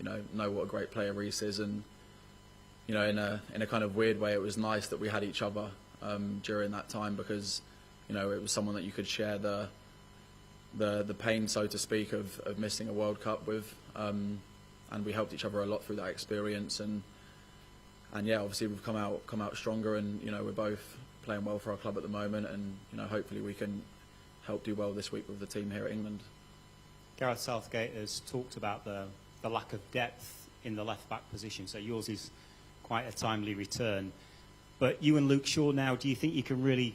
know what a great player Reece is, and in a kind of weird way, it was nice that we had each other during that time, because it was someone that you could share the pain, so to speak, of missing a World Cup with, and we helped each other a lot through that experience, and yeah, obviously we've come out stronger, and we're both playing well for our club at the moment, and hopefully we can help do well this week with the team here at England. Gareth Southgate has talked about the lack of depth in the left back position, so yours is quite a timely return. But you and Luke Shaw now, do you think you can really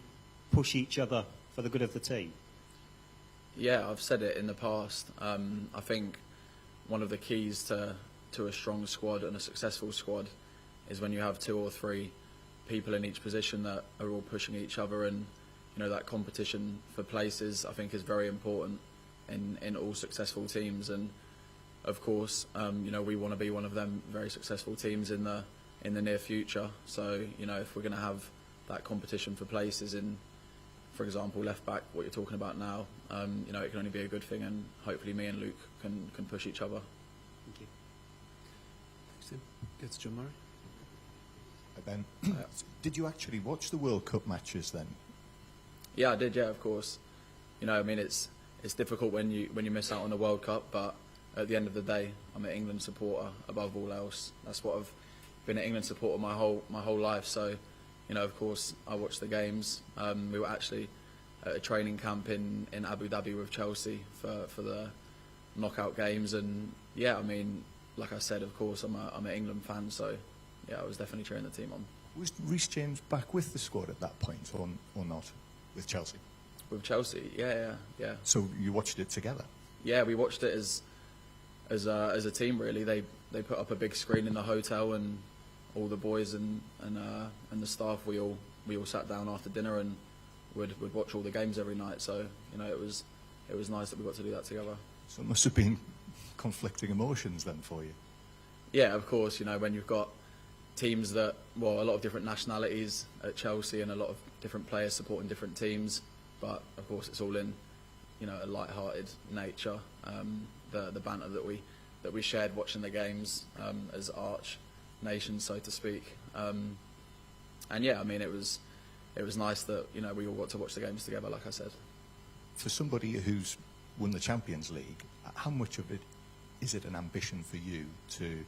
push each other for the good of the team? Yeah, I've said it in the past. I think one of the keys to a strong squad and a successful squad is when you have 2 or 3 people in each position that are all pushing each other, and that competition for places, I think, is very important in all successful teams. And of course, we want to be one of them very successful teams in the near future. So if we're going to have that competition for places in, for example, left back, what you're talking about now, it can only be a good thing, and hopefully me and Luke can push each other. Thank you. Thanks, Tim. Get to John Murray. Ben, did you actually watch the World Cup matches then? Yeah, I did. Yeah, of course. It's difficult when you miss out on the World Cup, but at the end of the day, I'm an England supporter above all else. That's what I've been an England supporter my whole life. So, of course, I watched the games. We were actually at a training camp in Abu Dhabi with Chelsea for the knockout games, and yeah, like I said, of course, I'm an England fan. So, yeah, I was definitely cheering the team on. Was Reece James back with the squad at that point, or not, with Chelsea? With Chelsea, yeah. So you watched it together? Yeah, we watched it as a team, really. They put up a big screen in the hotel, and all the boys and the staff, we all sat down after dinner and would watch all the games every night. So it was nice that we got to do that together. So it must have been conflicting emotions then for you. Yeah, of course. When you've got teams that, a lot of different nationalities at Chelsea, and a lot of different players supporting different teams, but of course it's all in a light-hearted nature. The banter that we shared watching the games as arch nations, so to speak. And yeah, it was nice that we all got to watch the games together, like I said. For somebody who's won the Champions League, how much of it is it an ambition for you to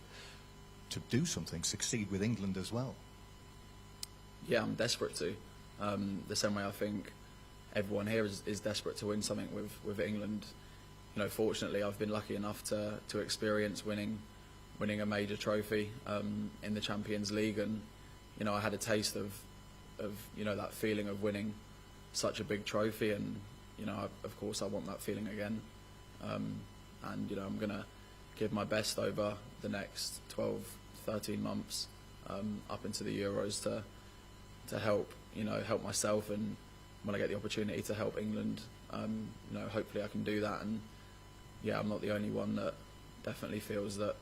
do something, succeed with England as well? Yeah, I'm desperate to. The same way I think everyone here is desperate to win something with England. Fortunately, I've been lucky enough to experience winning a major trophy in the Champions League, and I had a taste of that feeling of winning such a big trophy, and of course I want that feeling again. And I'm gonna give my best over the next 12-13 months up into the Euros to help myself, and when I get the opportunity to help England, hopefully I can do that. And yeah, I'm not the only one that definitely feels that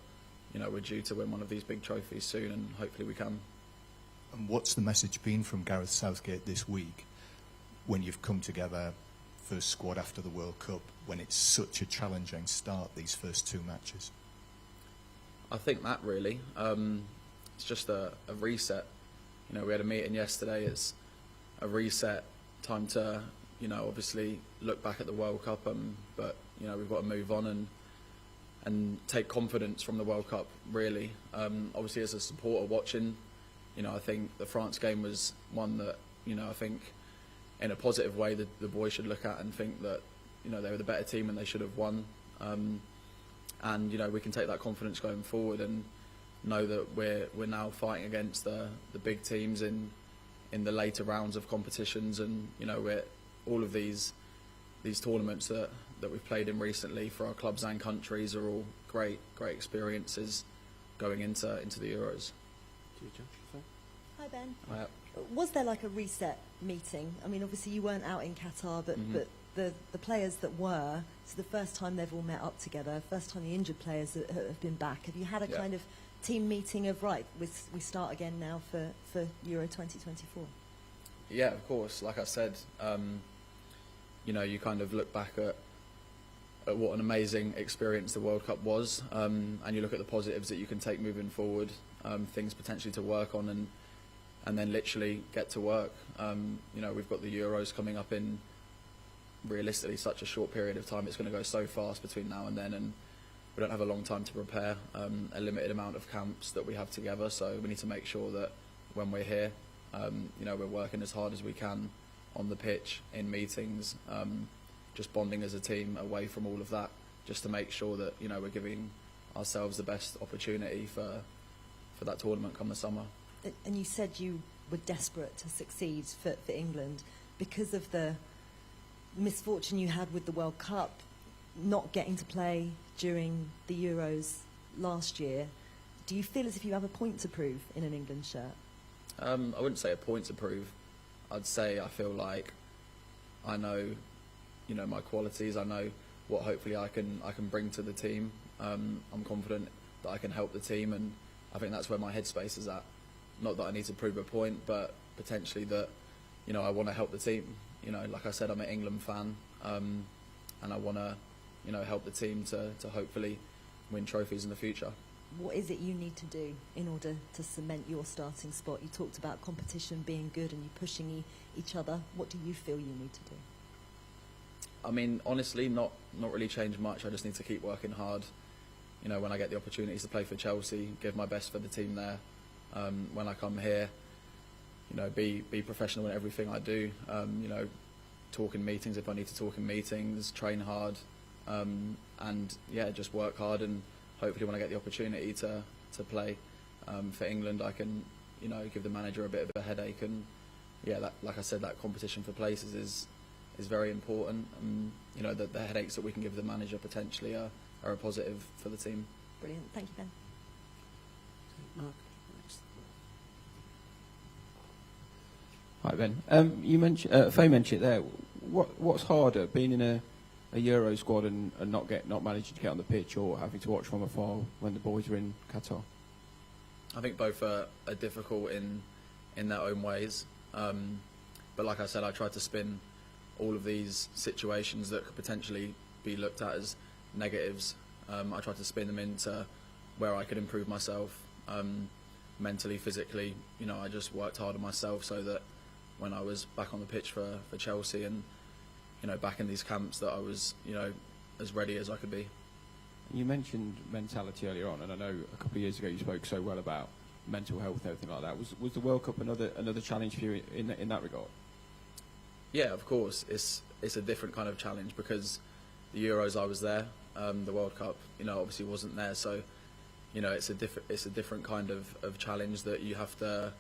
we're due to win one of these big trophies soon, and hopefully we can. And what's the message been from Gareth Southgate this week when you've come together, first squad after the World Cup, when it's such a challenging start, these first 2 matches? I think that really, it's just a reset. We had a meeting yesterday. It's a reset, time to obviously look back at the World Cup, but we've got to move on and take confidence from the World Cup, really. Obviously, as a supporter watching, I think the France game was one that I think in a positive way the boys should look at and think that they were the better team and they should have won. And we can take that confidence going forward and know that we're now fighting against the big teams in the later rounds of competitions, and we're all of these tournaments that we've played in recently for our clubs and countries are all great experiences going into the Euros. Hi Ben. Hi. Was there like a reset meeting? Obviously you weren't out in Qatar, but the players that were, it's the first time they've all met up together, first time the injured players have been back. Have you had a kind of team meeting of, right, we start again now for Euro 2024? Yeah, of course. Like I said, you kind of look back at at what an amazing experience the World Cup was, and you look at the positives that you can take moving forward, things potentially to work on, and then literally get to work. You know, we've got the Euros coming up in realistically such a short period of time. It's going to go so fast between now and then, and we don't have a long time to prepare, a limited amount of camps that we have together, so we need to make sure that when we're here, you know, we're working as hard as we can on the pitch, in meetings, just bonding as a team away from all of that, just to make sure that, you know, we're giving ourselves the best opportunity for that tournament come the summer. And you said you were desperate to succeed for England because of the misfortune you had with the World Cup, not getting to play during the Euros last year. Do you feel as if you have a point to prove in an England shirt? I wouldn't say a point to prove. I'd say I feel like I know, you know, my qualities. I know what hopefully I can bring to the team. I'm confident that I can help the team, and I think that's where my headspace is at. Not that I need to prove a point, but potentially that, you know, I want to help the team. You know, like I said, I'm an England fan, and I want to, you know, help the team to hopefully win trophies in the future. What is it you need to do in order to cement your starting spot? You talked about competition being good and you pushing each other. What do you feel you need to do? I mean, honestly, not really change much. I just need to keep working hard. You know, when I get the opportunities to play for Chelsea, give my best for the team there. When I come here, you know, be professional in everything I do. You know, talk in meetings if I need to talk in meetings, train hard, and yeah, just work hard, and hopefully when I get the opportunity to play for England, I can, you know, give the manager a bit of a headache. And yeah, that, like I said, that competition for places is very important. You know, the headaches that we can give the manager potentially are a positive for the team. Brilliant. Thank you, Ben. Mark, next. Hi Ben. You mentioned Faye mentioned it there. What's harder, being in a Euro squad and not managing to get on the pitch, or having to watch from afar when the boys are in Qatar? I think both are difficult in their own ways. But like I said, I tried to spin all of these situations that could potentially be looked at as negatives. I tried to spin them into where I could improve myself, mentally, physically. You know, I just worked hard on myself so that when I was back on the pitch for Chelsea and, you know, back in these camps, that I was, you know, as ready as I could be. You mentioned mentality earlier on, and I know a couple of years ago you spoke so well about mental health and everything like that. Was the World Cup another challenge for you in that regard? Yeah, of course. It's a different kind of challenge because the Euros I was there, the World Cup, you know, obviously wasn't there. So, you know, it's a different kind of challenge that you have to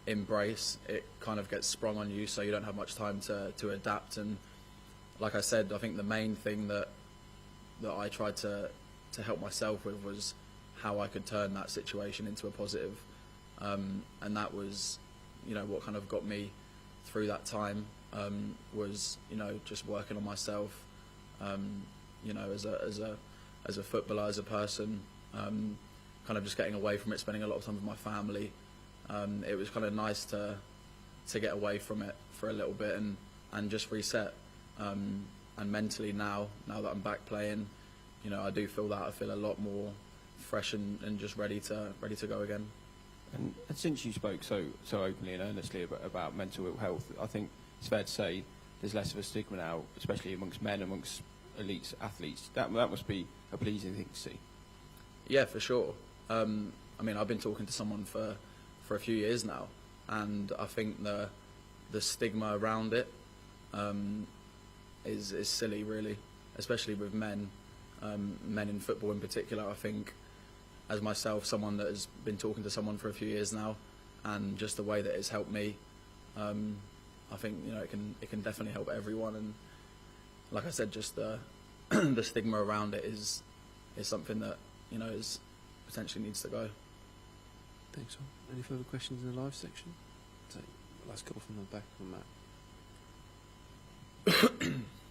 embrace. It kind of gets sprung on you, so you don't have much time to adapt. And like I said, I think the main thing that I tried to help myself with was how I could turn that situation into a positive, and that was, you know, what kind of got me through that time, was, you know, just working on myself, you know, as a footballer, as a person, kind of just getting away from it, spending a lot of time with my family. It was kind of nice to get away from it for a little bit and just reset. And mentally now that I'm back playing, you know, I do feel that I feel a lot more fresh and just ready to go again. And since you spoke so openly and earnestly about mental ill health, I think it's fair to say there's less of a stigma now, especially amongst men, amongst elite athletes. That must be a pleasing thing to see. Yeah, for sure. I mean, I've been talking to someone for a few years now, and I think the stigma around it is silly, really, especially with men in football in particular. I think, as myself, someone that has been talking to someone for a few years now, and just the way that it's helped me, I think, you know, it can definitely help everyone. And like I said, just the the stigma around it is something that, you know, is potentially needs to go. Thanks, all. Any further questions in the live section? Take the last couple from the back from Matt.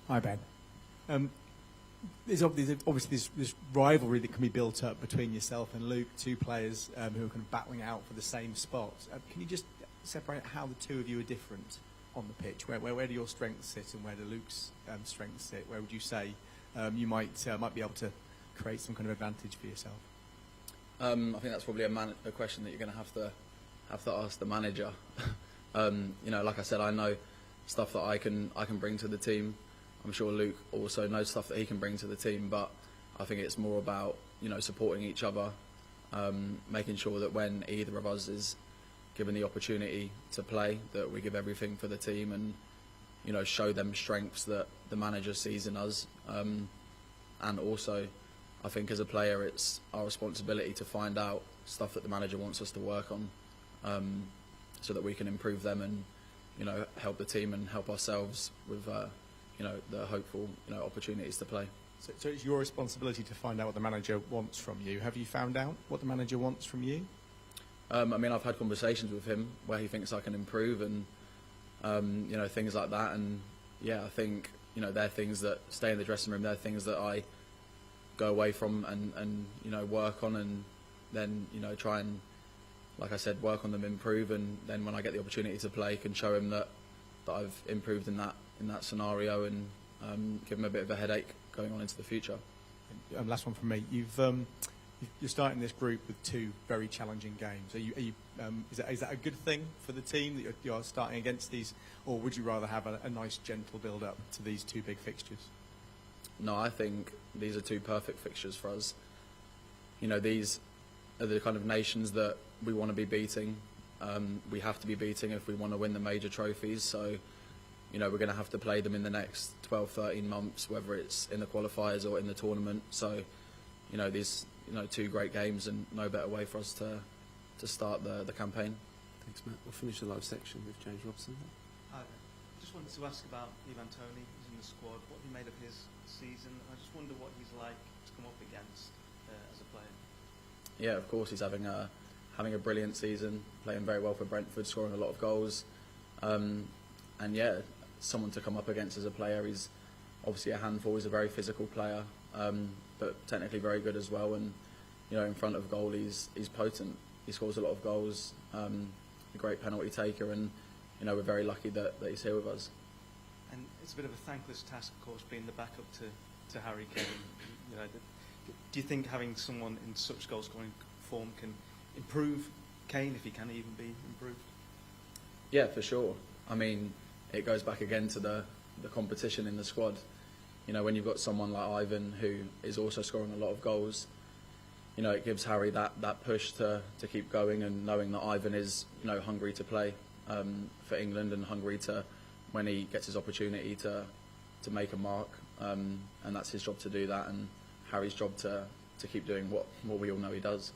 Hi, Ben. There's obviously this rivalry that can be built up between yourself and Luke, two players who are kind of battling out for the same spot. Can you just separate how the two of you are different on the pitch? Where do your strengths sit and where do Luke's strengths sit? Where would you say you might be able to create some kind of advantage for yourself? I think that's probably a question that you're going to have to ask the manager. You know, like I said, I know stuff that I can bring to the team. I'm sure Luke also knows stuff that he can bring to the team, but I think it's more about, you know, supporting each other, making sure that when either of us is given the opportunity to play, that we give everything for the team and, you know, show them strengths that the manager sees in us. And also, I think as a player, it's our responsibility to find out stuff that the manager wants us to work on, so that we can improve them and, you know, help the team and help ourselves with, you know, the hopeful, you know, opportunities to play. So it's your responsibility to find out what the manager wants from you. Have you found out what the manager wants from you? I mean, I've had conversations with him where he thinks I can improve and, you know, things like that. And yeah, I think, you know, they're things that stay in the dressing room. They're things that I go away from and you know, work on, and then, you know, try and, like I said, work on them, improve, and then when I get the opportunity to play, can show him that I've improved in that scenario, and give him a bit of a headache going on into the future. Last one from me. You're starting this group with two very challenging games. Is that a good thing for the team that you're starting against these, or would you rather have a nice gentle build up to these two big fixtures? No, I think these are two perfect fixtures for us. You know, these are the kind of nations that we want to be beating. We have to be beating if we want to win the major trophies. So, you know, we're going to have to play them in the next 12, 13 months, whether it's in the qualifiers or in the tournament. So, you know, these, you know, two great games, and no better way for us to start the campaign. Thanks, Matt. We'll finish the live section with James Robson. Hi. Just wanted to ask about Ivan Toney, who's in the squad. What have you made of his season? I just wonder what he's like to come up against as a player. Yeah, of course, he's having a brilliant season, playing very well for Brentford, scoring a lot of goals. And yeah, someone to come up against as a player. He's obviously a handful. He's a very physical player, but technically very good as well. And, you know, in front of goal, he's potent. He scores a lot of goals. A great penalty taker, and, you know, we're very lucky that he's here with us. And it's a bit of a thankless task, of course, being the backup to Harry Kane. You know, do you think having someone in such goal-scoring form can improve Kane, if he can even be improved? Yeah, for sure. I mean, it goes back again to the competition in the squad. You know, when you've got someone like Ivan who is also scoring a lot of goals, you know, it gives Harry that push to keep going, and knowing that Ivan is, you know, hungry to play for England, and hungry to, when he gets his opportunity, to make a mark, and that's his job to do that, and Harry's job to keep doing what we all know he does.